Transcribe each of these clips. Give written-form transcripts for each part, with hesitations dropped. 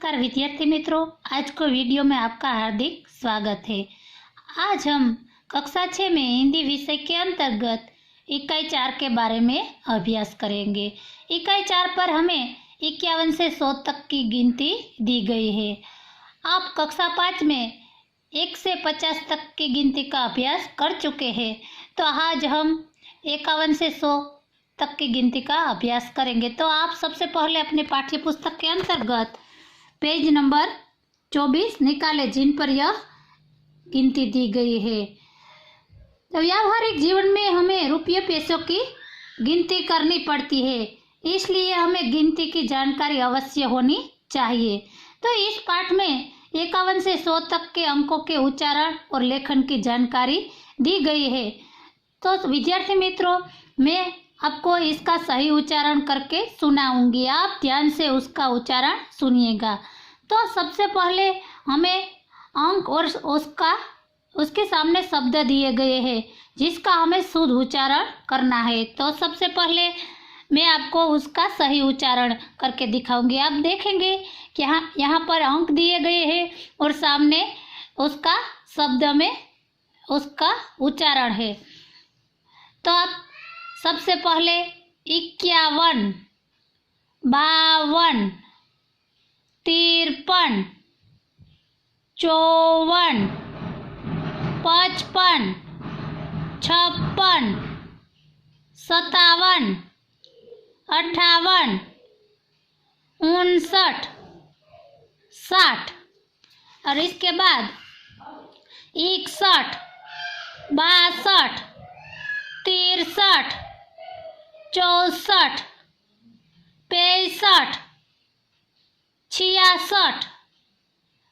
नमस्कार विद्यार्थी मित्रों, आज को वीडियो में आपका हार्दिक स्वागत है। आज हम कक्षा 6 में हिंदी विषय के अंतर्गत इकाई 4 के बारे में अभ्यास करेंगे। इकाई 4 पर हमें 51 से 100 तक की गिनती दी गई है। आप कक्षा 5 में 1 से 50 तक की गिनती का अभ्यास कर चुके हैं, तो आज हम 51 से 100 तक की गिनती का अभ्यास करेंगे। तो आप सबसे पहले अपने पाठ्य पुस्तक के अंतर्गत पेज नंबर 24 निकालें, जिन पर यह गिनती दी गई है। तो व्यावहारिक जीवन में हमें रुपये पैसों की गिनती करनी पड़ती है, इसलिए हमें गिनती की जानकारी अवश्य होनी चाहिए। तो इस पाठ में 51 से 100 तक के अंकों के उच्चारण और लेखन की जानकारी दी गई है। तो विद्यार्थी मित्रों, मैं आपको इसका सही उच्चारण करके सुनाऊंगी, आप ध्यान से उसका उच्चारण सुनिएगा। तो सबसे पहले हमें अंक और उसके सामने शब्द दिए गए हैं, जिसका हमें शुद्ध उच्चारण करना है। तो सबसे पहले मैं आपको उसका सही उच्चारण करके दिखाऊंगी। आप देखेंगे कि यहाँ पर अंक दिए गए हैं और सामने उसका शब्द में उसका उच्चारण है। तो आप सबसे पहले 51, 52, 53, 54, 55, 56, 57, 58, 59, 60 और इसके बाद 61, 62, 63, 64, 65, 66,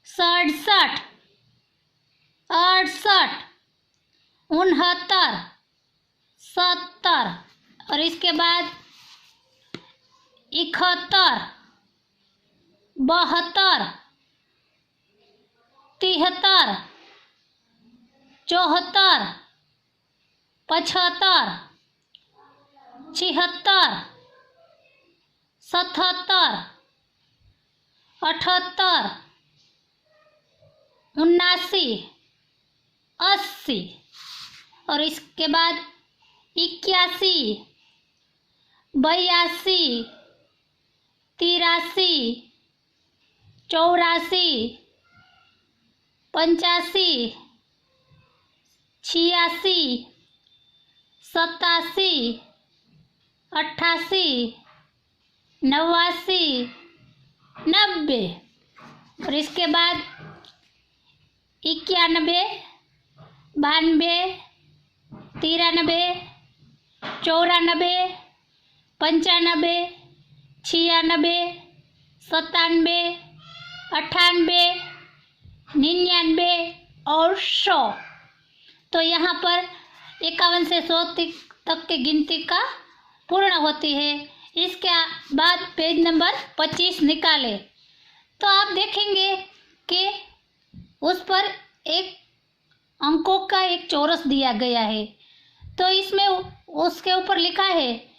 67, 68, 69, 70 और इसके बाद 71, 72, 73, 74, 75, 76, 77, 78, 79, 80 और इसके बाद 81, 82, 83, 84, 85, 86, 87, 88, 89, 90 और इसके बाद 91, 92, 93, 94, 95, 96, 97, 98, 99 और 100। तो यहाँ पर 51 से 100 तक की गिनती का पूर्ण होती है। इसके बाद पेज नंबर 25 निकालें, तो आप देखेंगे कि उस पर एक अंकों का एक चौरस दिया गया है। तो इसमें उसके ऊपर लिखा है,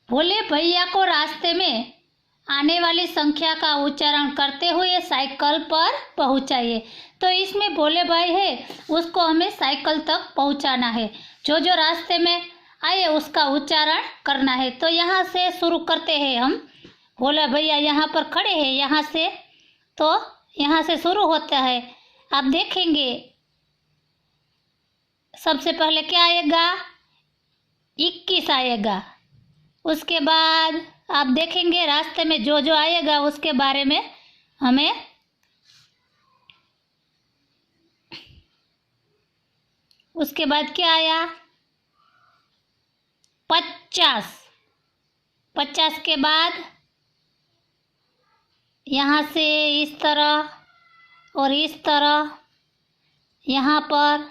भोले भैया को रास्ते में आने वाली संख्या का उच्चारण करते हुए साइकिल पर पहुंचाइए। तो इसमें भोले भाई है, उसको हमें साइकिल तक पहुंचाना है। जो जो रास्ते में आए उसका उच्चारण करना है। तो यहाँ से शुरू करते हैं हम। भोला भैया यहाँ पर खड़े हैं, यहाँ से तो यहाँ से शुरू होता है। आप देखेंगे सबसे पहले क्या आएगा, 21 आएगा। उसके बाद आप देखेंगे रास्ते में जो जो आएगा उसके बारे में हमें उसके बाद क्या आया, 50। 50 के बाद यहाँ से इस तरह और इस तरह यहाँ पर,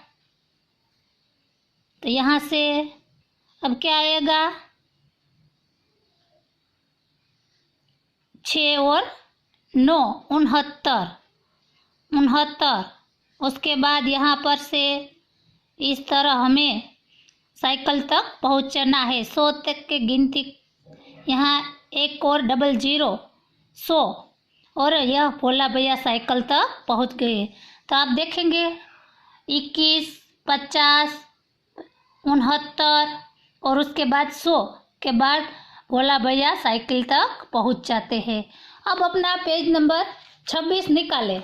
तो यहाँ से अब क्या आएगा, 6 और 9, 69। उसके बाद यहाँ पर से इस तरह हमें साइकिल तक पहुंचना है। 100 तक की गिनती, यहाँ 1 और 00, 100 और यह भोला भैया साइकिल तक पहुंच गए। तो आप देखेंगे 21, 50, 69 और उसके बाद 100 के बाद भोला भैया साइकिल तक पहुंच जाते हैं। अब अपना पेज नंबर 26 निकालें,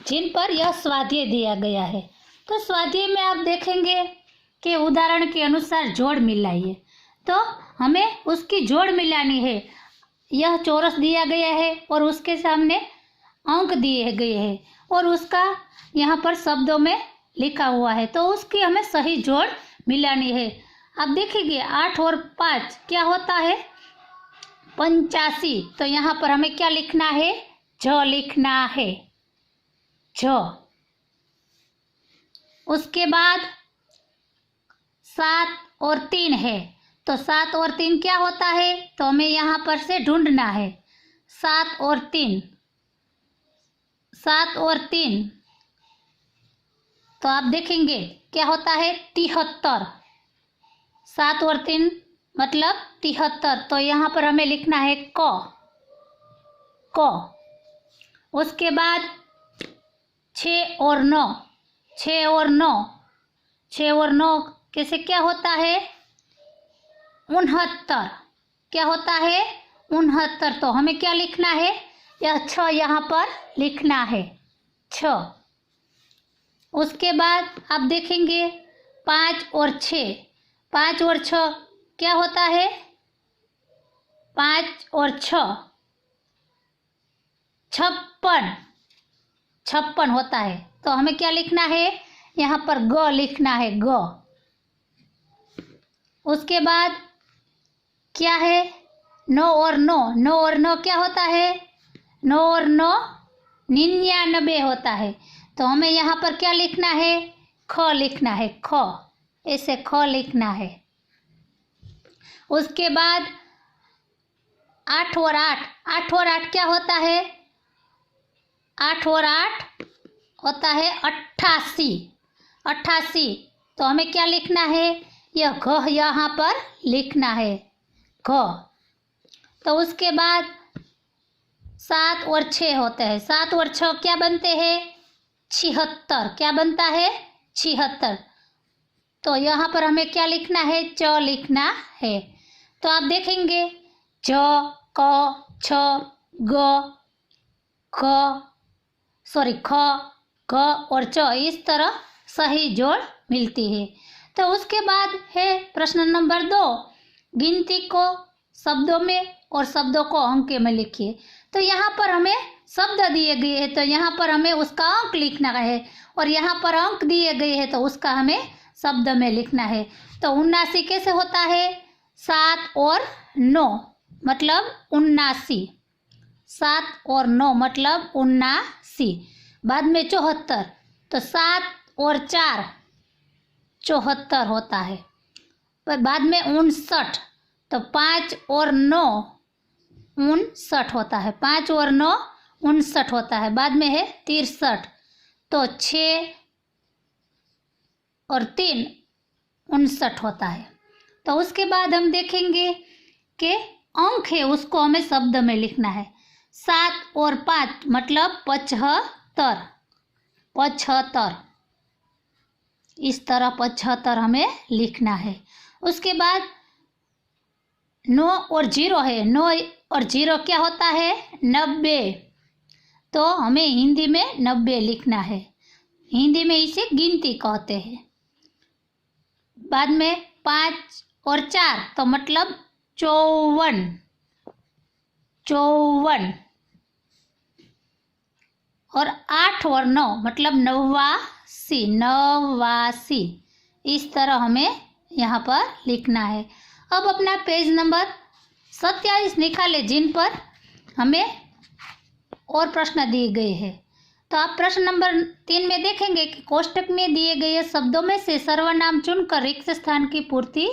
जिन पर यह स्वाध्याय दिया गया है। तो स्वाध्याय में आप देखेंगे कि उदाहरण के अनुसार जोड़ मिलाइए। तो हमें उसकी जोड़ मिलानी है। यह चौरस दिया गया है और उसके सामने अंक दिए गए हैं और उसका यहाँ पर शब्दों में लिखा हुआ है, तो उसकी हमें सही जोड़ मिलानी है। आप देखिए 8 और 5 क्या होता है, 85। तो यहाँ पर हमें क्या लिखना है, ज लिखना है, ज। उसके बाद 7 और 3 है, तो 7 और 3 क्या होता है, तो हमें यहाँ पर से ढूंढना है। 7 और 3, 7 और 3, तो आप देखेंगे क्या होता है, 73। 7 और 3 मतलब 73। तो यहाँ पर हमें लिखना है क। उसके बाद 6 और 9, 6 और 9, 6 और 9 कैसे क्या होता है, 69। क्या होता है, 69। तो हमें क्या लिखना है, यह 6 यहाँ पर लिखना है, 6। उसके बाद आप देखेंगे 5 और 6, 5 और 6 क्या होता है, 5 और 6 56 होता है। तो हमें क्या लिखना है, यहाँ पर ग लिखना है, ग। उसके बाद क्या है, 9 और 9, 9 और 9 क्या होता है, 9 और 9 99 होता है। तो हमें यहाँ पर क्या लिखना है, ख लिखना है, ख, ऐसे ख लिखना है। उसके बाद 8 और 8, 8 और 8 क्या होता है, 8 और 8 होता है 88, 88। तो हमें क्या लिखना है, यह घ यहाँ पर लिखना है, घ। तो उसके बाद 7 और 6 होते हैं, 7 और 6 क्या बनते हैं, 76। क्या बनता है, 76। तो यहाँ पर हमें क्या लिखना है, च लिखना है। तो आप देखेंगे ज, क, छ, ग, ख, ग और च, इस तरह सही जोड़ मिलती है। तो उसके बाद है प्रश्न नंबर 2, गिनती को शब्दों में और शब्दों को अंक में लिखिए। तो यहाँ पर हमें शब्द दिए गए हैं, तो यहाँ पर हमें उसका अंक लिखना है और यहाँ पर अंक दिए गए हैं, तो उसका हमें शब्द में लिखना है। तो 79 कैसे होता है, 7 और 9 मतलब 79, 7 और 9 मतलब 79। बाद में 74, तो 7 और 4 74 होता है। पर बाद में 59, तो 5 और 9 59 होता है, 5 और 9 59 होता है। बाद में है 63, तो 6 और 3 59 होता है। तो उसके बाद हम देखेंगे कि अंक है उसको हमें शब्द में लिखना है। 7 और 5 मतलब 75, 75, इस तरह 75 हमें लिखना है। उसके बाद 9 और 0 है, 9 और 0 क्या होता है, 90। तो हमें हिंदी में 90 लिखना है, हिंदी में इसे गिनती कहते हैं। बाद में 5 और 4 तो मतलब 54, 54 और 8 और 9 मतलब 89, 89, इस तरह हमें यहाँ पर लिखना है। अब अपना पेज नंबर 27 निकालें, जिन पर हमें और प्रश्न दिए गए हैं। तो आप प्रश्न नंबर 3 में देखेंगे कि कोष्टक में दिए गए शब्दों में से सर्वनाम चुनकर रिक्त स्थान की पूर्ति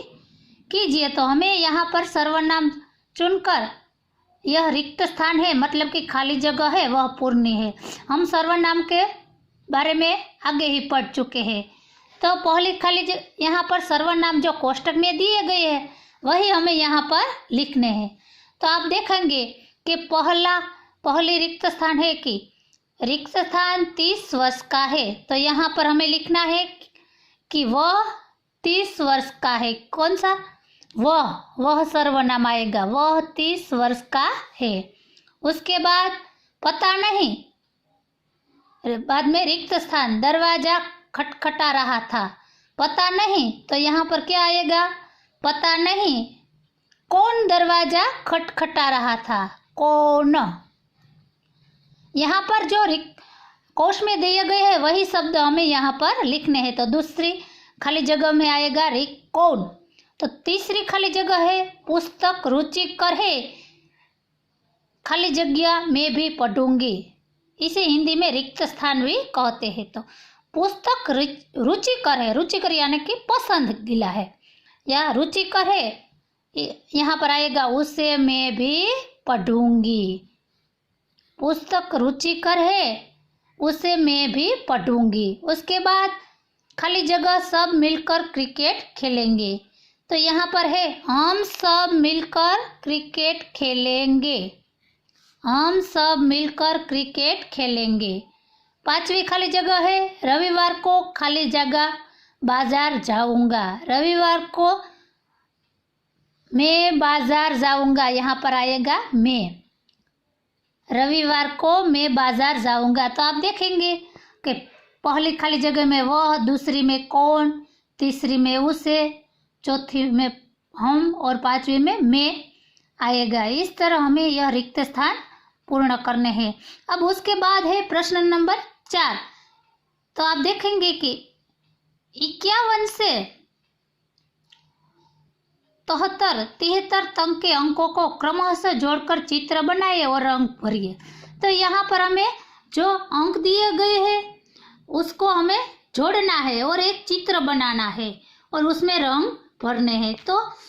कीजिए। तो हमें यहाँ पर सर्वनाम चुनकर, यह रिक्त स्थान है मतलब कि खाली जगह है, वह पूर्ण है। हम सर्वनाम के बारे में आगे ही पढ़ चुके हैं। तो पहली खाली यहाँ पर सर्वनाम जो कोष्टक में दिए गए हैं वही हमें यहाँ पर लिखने हैं। तो आप देखेंगे कि पहला पहली रिक्त स्थान है कि रिक्त स्थान 30 वर्ष का है, तो यहाँ पर हमें लिखना है कि वह 30 वर्ष का है। कौन सा? वह सर्वनाम आएगा, वह 30 वर्ष का है। उसके बाद पता नहीं, बाद में रिक्त स्थान, दरवाजा खटखटा रहा था, पता नहीं, तो यहाँ पर क्या आएगा? पता नहीं कौन दरवाजा खटखटा रहा था, कौन। यहाँ पर जो कोश में दिए गए हैं वही शब्द हमें यहाँ पर लिखने हैं, तो दूसरी खाली जगह में आएगा कौन। तो तीसरी खाली जगह है पुस्तक रुचिकर है, खाली जगह मैं भी पढ़ूंगी, इसे हिंदी में रिक्त स्थान भी कहते हैं। तो पुस्तक रुचिकर है, रुचिकर यानी कि पसंदीदा है या रुचिकर है, यहाँ पर आएगा उसे मैं भी पढ़ूंगी। पुस्तक रुचिकर है, उसे मैं भी पढ़ूंगी। उसके बाद खाली जगह सब मिलकर क्रिकेट खेलेंगे, तो यहाँ पर है हम सब मिलकर क्रिकेट खेलेंगे, हम सब मिलकर क्रिकेट खेलेंगे। पांचवी खाली जगह है रविवार को खाली जगह बाजार जाऊंगा, रविवार को मैं बाजार जाऊंगा, यहाँ पर आएगा मैं, रविवार को मैं बाजार जाऊंगा। तो आप देखेंगे कि पहली खाली जगह में वह, दूसरी में कौन, तीसरी में उसे, चौथी में हम और पांचवी में मैं आएगा। इस तरह हमें यह रिक्त स्थान पूर्ण करने हैं। अब उसके बाद है प्रश्न नंबर 4। तो आप देखेंगे कि 51 से 73 तक के अंकों को क्रमशः जोड़कर चित्र बनाइए और रंग भरिए। तो यहाँ पर हमें जो अंक दिए गए हैं उसको हमें जोड़ना है और एक चित्र बनाना है और उसमें रंग भरने हैं। तो